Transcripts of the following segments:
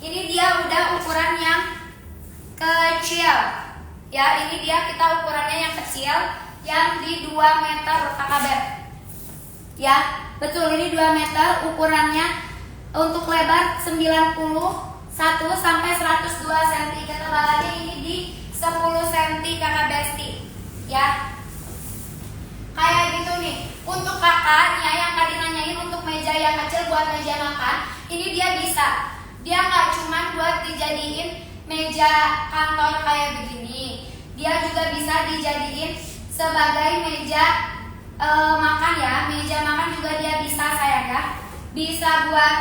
Ini dia udah ukuran yang kecil. Ya, ini dia kita ukurannya yang kecil, yang di 2 meter kakak beb. Ya, betul, ini 2 meter ukurannya. Untuk lebar 91 sampai 102 cm. Ketebalannya ini di 10 cm kakak besti. Ya, kayak gitu nih. Untuk kakaknya yang tadi nanyain untuk meja yang kecil buat meja makan, ini dia bisa. Dia nggak cuma buat dijadiin meja kantor kayak begini, dia juga bisa dijadiin sebagai meja makan ya. Meja makan juga dia bisa sayang ya. Bisa buat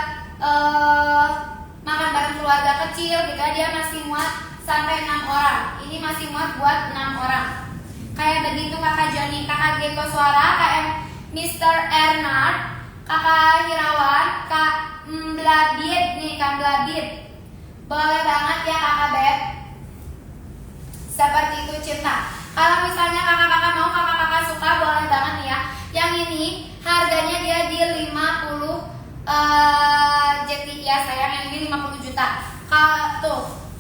makan bareng keluarga kecil gitu ya. Dia masih muat sampai 6 orang. Ini masih muat buat 6 orang. Kayak begitu kakak Joni, kakak Geko Suara, KM Mr. Ernard, kakak Hirawan, kak Blabit nih, kak Blabit. Boleh banget ya kakak Beb. Seperti itu Cinta. Kalau misalnya kakak-kakak mau, kakak-kakak suka, boleh banget nih ya. Yang ini harganya dia di 50 JT ya sayang, yang ini 50 juta.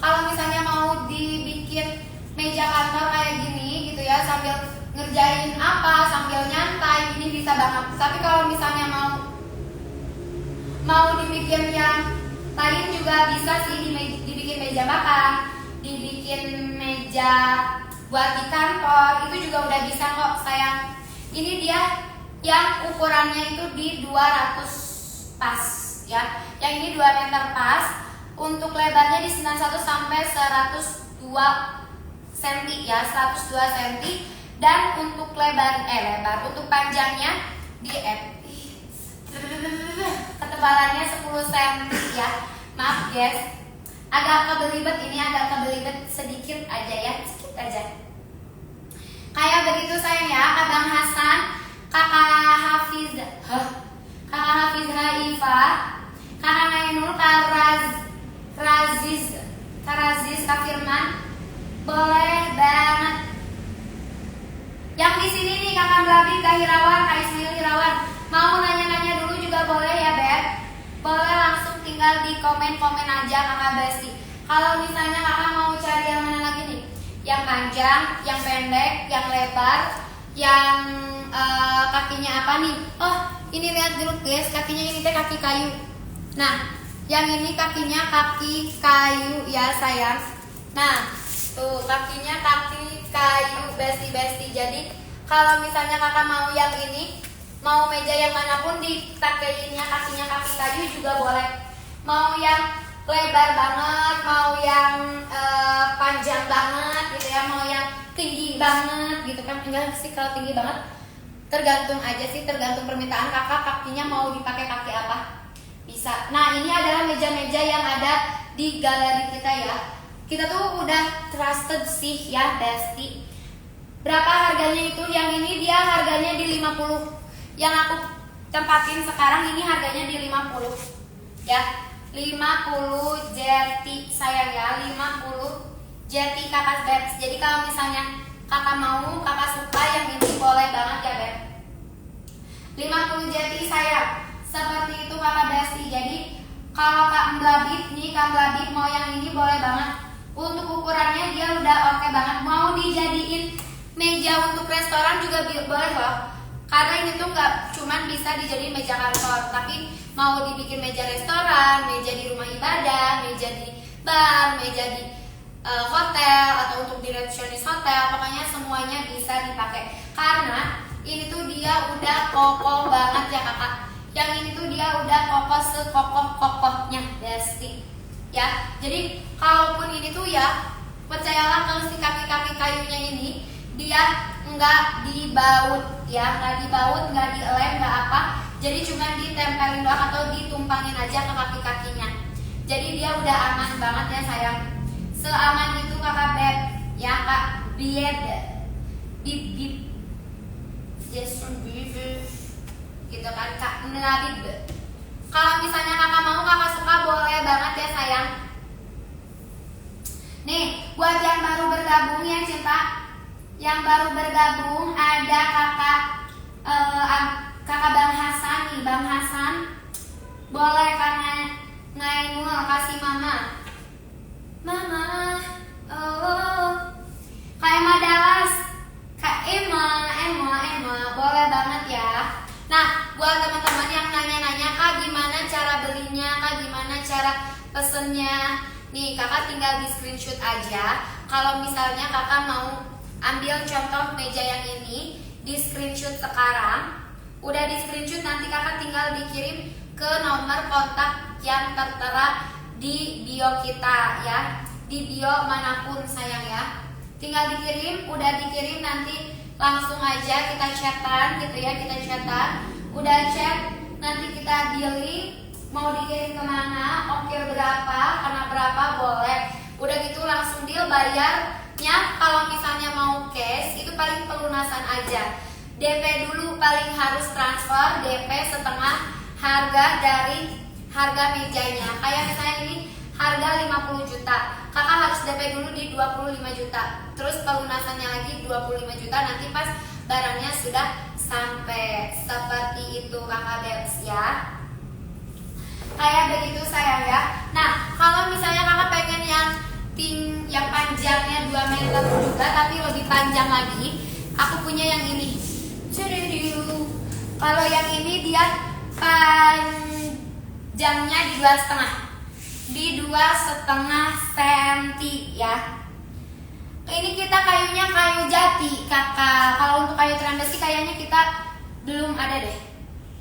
Kalau misalnya mau dibikin meja kantor kayak gini gitu ya, sambil ngerjain apa, sambil nyantai, ini bisa banget. Tapi kalau misalnya mau dibikin yang lain juga bisa sih, dibikin meja makan, dibikin meja buat di kantor, itu juga udah bisa kok sayang. Ini dia yang ukurannya itu di 200 pas ya. Yang ini 2 meter pas. Untuk lebarnya di 91 sampai 102 cm ya, 102 cm. Dan untuk lebar untuk panjangnya di ketebalannya 10 cm ya. Maaf guys, agak kebelibet, ini agak kebelibet sedikit aja ya, sedikit aja. Kayak begitu sayang ya, Abang Hasan, kakak Hafiz, kakak Hafiz Haifa, kakak Nainul, kak Raziz, kak Firman, boleh banget. Yang di sini nih kakak Blabi, kak Hirawan, kak Ismail Hirawan, mau nanya-nanya dulu juga boleh ya Beb. Boleh langsung tinggal di komen-komen aja kakak Besti. Kalau misalnya kakak mau cari yang mana lagi nih? Yang panjang, yang pendek, yang lebar, yang kakinya apa nih? Oh, ini lihat dulu guys, kakinya ini teh kaki kayu. Nah, yang ini kakinya kaki kayu ya sayang. Nah, tuh kakinya kaki kayu besti-besti. Jadi kalau misalnya kakak mau yang ini, mau meja yang manapun dipakaiinnya kakinya kaki kayu juga boleh. Mau yang lebar banget, mau yang panjang banget gitu ya, mau yang tinggi banget gitu kan. Enggak sih kalau tinggi banget, tergantung aja sih, tergantung permintaan kakak, kakinya mau dipakai kaki apa bisa. Nah, ini adalah meja-meja yang ada di galeri kita ya. Kita tuh udah trusted sih ya Besti. Berapa harganya itu? Yang ini dia harganya di 50. Yang aku tempatin sekarang ini harganya di 50 ya. 50 jeti sayang ya, 50 jeti kakak Beb. Jadi kalau misalnya kakak mau, kakak suka yang ini boleh banget ya Beb. 50 jeti sayang. Seperti itu kakak Besti. Jadi kalau Kak Mblabit nih, Kak Mblabit mau yang ini boleh banget. Untuk ukurannya dia udah oke banget. Mau dijadiin meja untuk restoran juga boleh loh. Karena ini tuh nggak cuman bisa dijadiin meja kantor, tapi mau dibikin meja restoran, meja di rumah ibadah, meja di bar, meja di hotel, atau untuk di resepsionis hotel, pokoknya semuanya bisa dipakai. Karena ini tuh dia udah kokoh banget ya kakak. Yang ini tuh dia udah kokoh sekokoh-kokohnya Besti ya. Jadi kalaupun ini tuh ya, percayalah kalau si kaki-kaki kayunya ini dia nggak dibaut ya, nggak dibaut, nggak dilem, nggak apa. Jadi cuma ditempelin doang atau ditumpangin aja ke kaki-kakinya. Jadi dia udah aman banget ya sayang. Seaman itu kakak Beb ya, kak Bied, bib just gitu kan kak Mlabib. Kalau misalnya kakak mau, kakak suka, boleh banget ya sayang. Nih buat yang baru bergabung ya Cinta, yang baru bergabung ada kakak Bang Hasan nih, Bang Hasan boleh karena Nainul kasih mama cara pesennya nih, kakak tinggal di screenshot aja. Kalau misalnya kakak mau ambil contoh meja yang ini, di screenshot sekarang. Udah di screenshot, nanti kakak tinggal dikirim ke nomor kontak yang tertera di bio kita ya, di bio manapun sayang ya. Tinggal dikirim, udah dikirim nanti langsung aja kita chatan gitu ya, kita chatan. Udah chat, nanti kita dealing mau dikirim kemana, ongkir berapa, karena berapa boleh. Udah gitu langsung deal, bayarnya kalau misalnya mau cash itu paling pelunasan aja. DP dulu paling harus transfer, DP setengah harga dari harga mejanya. Kayak misalnya ini harga 50 juta, kakak harus DP dulu di 25 juta, terus pelunasannya lagi 25 juta nanti pas barangnya sudah sampai. Seperti itu kakak Bebs ya. Kayak begitu sayang ya. Nah, kalau misalnya kakak pengen yang panjangnya 2 meter juga tapi lebih panjang lagi, aku punya yang ini. Kalau yang ini dia panjangnya di 2,5 senti ya. Ini kita kayunya kayu jati kakak. Kalau untuk kayu tiram besi kayaknya kita belum ada deh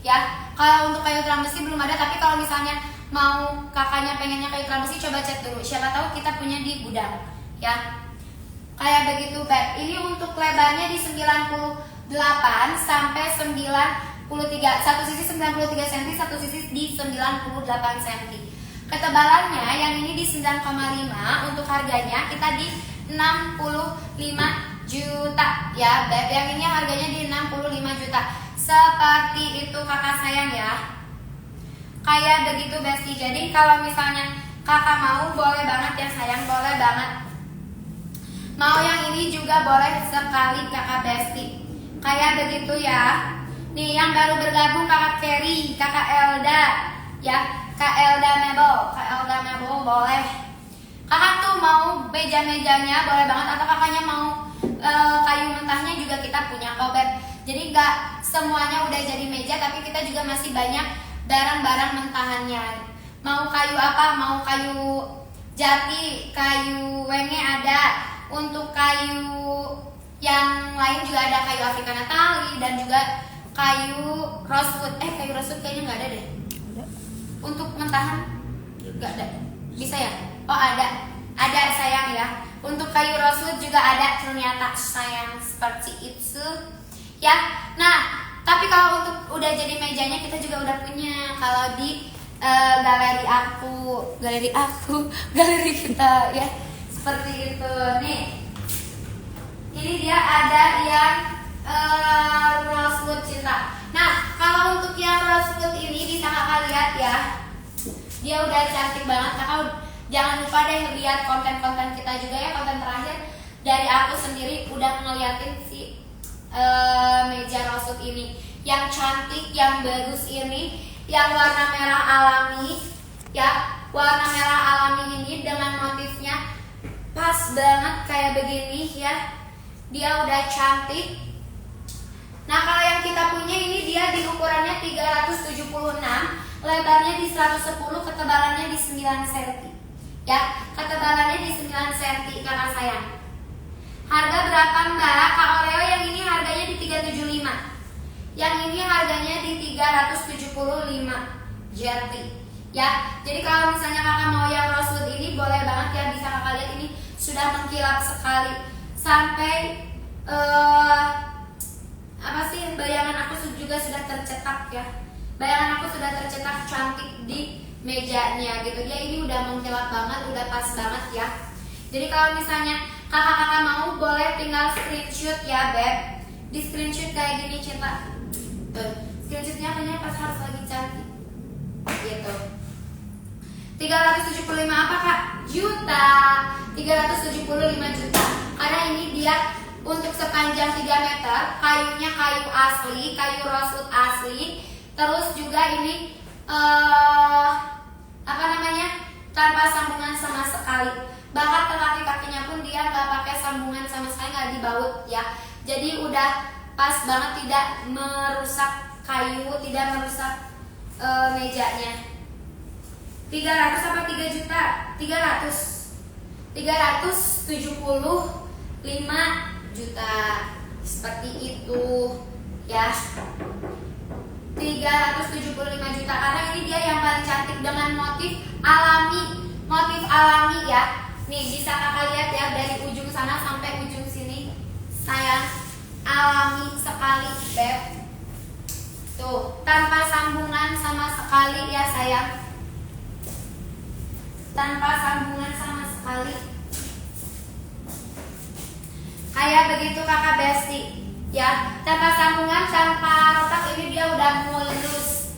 ya. Kalau untuk kayu tiram besi belum ada, tapi kalau misalnya mau kakaknya pengennya kayu tiram besi, coba cek dulu, siapa tahu kita punya di gudang ya. Kayak begitu Beb. Ini untuk lebarnya di 98 sampai 93, satu sisi 93 cm, satu sisi di 98 cm. Ketebalannya yang ini di 9,5, untuk harganya kita di 65 juta ya Beb. Yang ini harganya di 65 juta. Seperti itu kakak sayang ya. Kayak begitu Besti. Jadi kalau misalnya kakak mau, boleh banget ya sayang, boleh banget. Mau yang ini juga boleh sekali kakak Besti. Kayak begitu ya. Nih yang baru bergabung kakak Kerry, kakak Elda ya, Kak Elda Mebel boleh. Kakak tuh mau meja-mejanya boleh banget, atau kakaknya mau kayu mentahnya juga kita punya kok Beb. Jadi gak semuanya udah jadi meja, tapi kita juga masih banyak barang-barang mentahannya. Mau kayu apa, mau kayu jati, kayu wenge ada. Untuk kayu yang lain juga ada, kayu Africana tali dan juga kayu rosewood. Kayu rosewood kayaknya nggak ada deh. Untuk mentahan nggak ada. Bisa ya? Oh ada sayang ya. Untuk kayu rosewood juga ada ternyata sayang, seperti itu ya. Nah, tapi kalau untuk udah jadi mejanya kita juga udah punya. Kalau di galeri kita ya, seperti itu nih. Ini dia ada yang rosewood cinta. Nah, kalau untuk yang rosewood ini bisa kakak lihat ya, dia udah cantik banget. Kakak jangan lupa deh lihat konten-konten kita juga ya. Konten terakhir dari aku sendiri udah ngeliatin si meja rosewood ini, yang cantik, yang bagus ini, yang warna merah alami ya. Warna merah alami ini dengan motifnya pas banget kayak begini ya. Dia udah cantik. Nah, kalau yang kita punya ini dia di ukurannya 376, lebarnya di 110, ketebalannya di 9 cm. Ya, ketebalannya di 9 cm kakak sayang. Harga berapa Mbak? Kak Oreo yang ini harganya di 375. Yang ini harganya di 375 jati. Ya, jadi kalau misalnya kakak mau yang rosewood ini boleh banget ya, bisa kakak lihat ini sudah mengkilap sekali. Sampai bayangan aku juga sudah tercetak ya. Bayangan aku sudah tercetak cantik di mejanya gitu. Dia ini udah mengkilap banget, udah pas banget ya. Jadi kalau misalnya kakak-kakak mau, boleh tinggal screenshot ya Beb. Di screenshot kayak gini cinta. Screenshotnya kayaknya pas harus lagi cantik gitu. 375 apa Kak? Juta. 375 juta. Karena ini dia untuk sepanjang 3 meter, kayunya kayu asli, kayu rosewood asli. Terus juga ini tanpa sambungan sama sekali. Bahkan ke kaki-kakinya pun dia nggak pakai sambungan sama sekali, nggak dibaut ya. Jadi udah pas banget, tidak merusak kayu, tidak merusak mejanya. 300 apa 3 juta? 375 juta. Seperti itu ya. 375 juta karena ini dia yang paling cantik dengan motif alami ya. Nih bisa kakak lihat ya dari ujung sana sampai ujung sini, sayang, alami sekali beb. Tuh tanpa sambungan sama sekali ya sayang, tanpa sambungan sama sekali. Kayak begitu kakak Besti ya, tanpa sambungan, tanpa retak, ini dia udah mulus.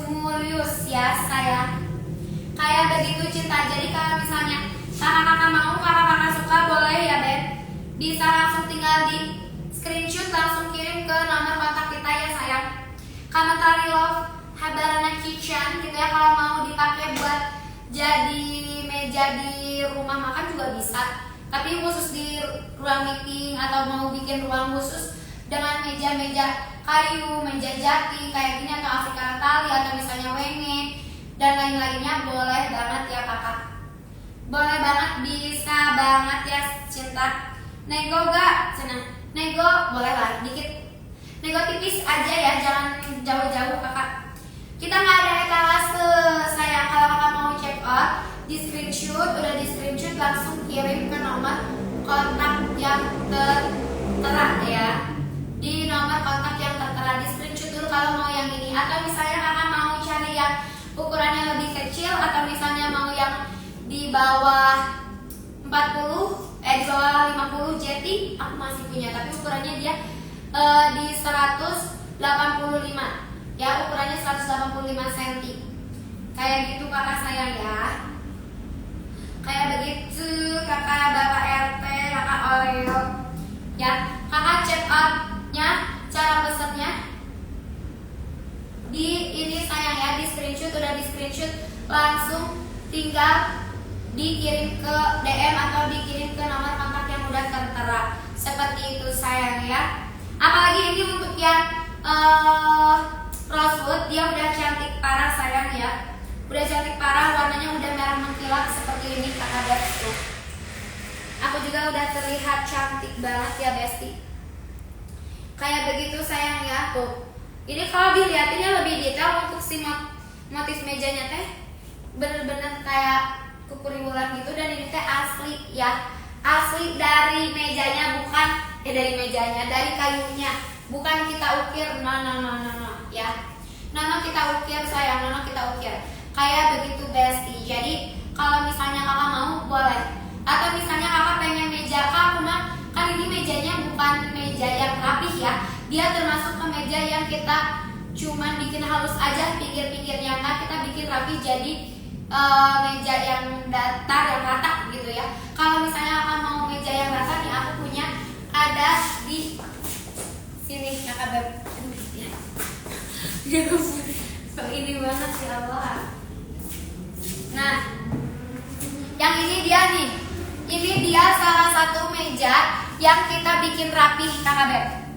Mulus ya sayang. Kayak begitu cinta. Jadi kalau misalnya kakak-kakak mau, kakak-kakak suka, boleh ya beb, bisa langsung tinggal di screenshot, langsung kirim ke nomor kontak kita ya sayang. Kamentari Love Habarana Kitchen gitu ya. Kalau mau dipakai buat jadi meja di rumah makan juga bisa, tapi khusus di ruang meeting atau mau bikin ruang khusus dengan meja-meja kayu, meja jati kayak gini, atau Afrika tali, atau misalnya wenge dan lain-lainnya, boleh banget ya kakak. Boleh banget, bisa banget ya cinta. Nego gak? Nego boleh lah, dikit. Nego tipis aja ya, jangan jauh-jauh kakak. Kita nggak ada etalase sayang. Kalau kakak mau check out, di screenshot, udah di screenshot langsung kirim ke nomor kontak yang tertera ya. Di nomor kontak yang tertera di screenshot dulu kalau mau yang ini, atau misalnya kakak mau cari yang ukurannya lebih kecil, atau misalnya mau yang di bawah 40, di bawah 50 jeti, aku masih punya, tapi ukurannya dia di 185 ya, ukurannya 185 cm. Kayak gitu kakak sayang ya. Kayak begitu kakak bapak RT, kakak Oreo ya. Kakak check out-nya, cara pesennya di ini sayang ya, di screenshot, udah di screenshot langsung tinggal dikirim ke DM atau dikirim ke nomor kontak yang udah tertera. Seperti itu sayang ya. Apalagi ini untuk yang rosewood, dia udah cantik parah sayang ya. Udah cantik parah, warnanya udah merah mengkilap seperti ini kakak Besti. Aku juga udah terlihat cantik banget ya Besti. Kayak begitu sayang ya. Tuh, ini kalau dilihatinnya lebih detail untuk si motif mejanya teh bener-bener kayak kukuribulan gitu, dan ini teh asli ya, asli dari mejanya, bukan dari mejanya, dari kayunya, bukan kita ukir, no ya. Nono kita ukir sayang, nono kita ukir. Kayak begitu Besti. Jadi kalau misalnya kakak mau boleh, atau misalnya kakak pengen meja kakak mah, kan ini mejanya bukan meja yang rapih ya, dia termasuk ke meja yang kita cuman bikin halus aja pinggir-pinggirnya, nah kita bikin rapi jadi meja yang datar, yang rata gitu ya. Kalau misalnya kakak mau meja yang rata nih, aku punya ada di sini kakak beb. Ini banget ya Allah. Nah, yang ini dia nih. Ini dia salah satu meja yang kita bikin rapih kakak beb.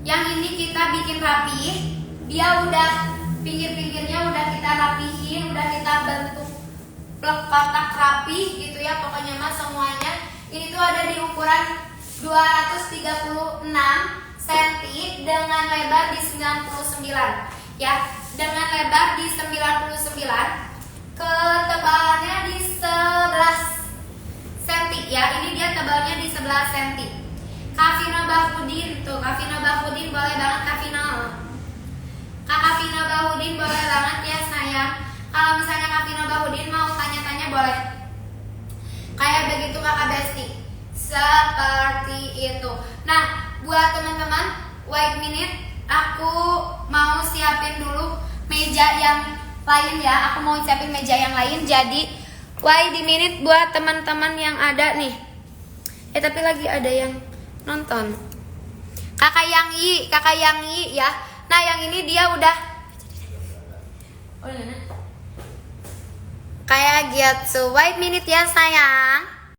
Yang ini kita bikin rapih, dia udah pinggir-pinggirnya udah kita rapihin, udah kita bentuk blok kotak rapih gitu ya. Pokoknya mah semuanya ini tuh ada di ukuran 236 cm dengan lebar di 99 ya. Dengan lebar di 99, ketebalannya di 11 cm ya. Ini dia tebalnya di 11 cm. Kavina Bahudin tuh, Kavina Bahudin boleh banget Kavina. Kakak Vina Bahudin boleh banget ya sayang. Kalau misalnya Kak Vina Bahudin mau tanya-tanya boleh. Kayak begitu kakak Besti. Seperti itu. Nah, buat teman-teman, wait minute, aku mau siapin dulu meja yang lain ya. Aku mau siapin meja yang lain. Jadi wait di minute buat teman-teman yang ada nih. Tapi lagi ada yang nonton. Kakak Yang I ya. Nah, yang ini dia udah kayak gitu. Wait minute ya sayang.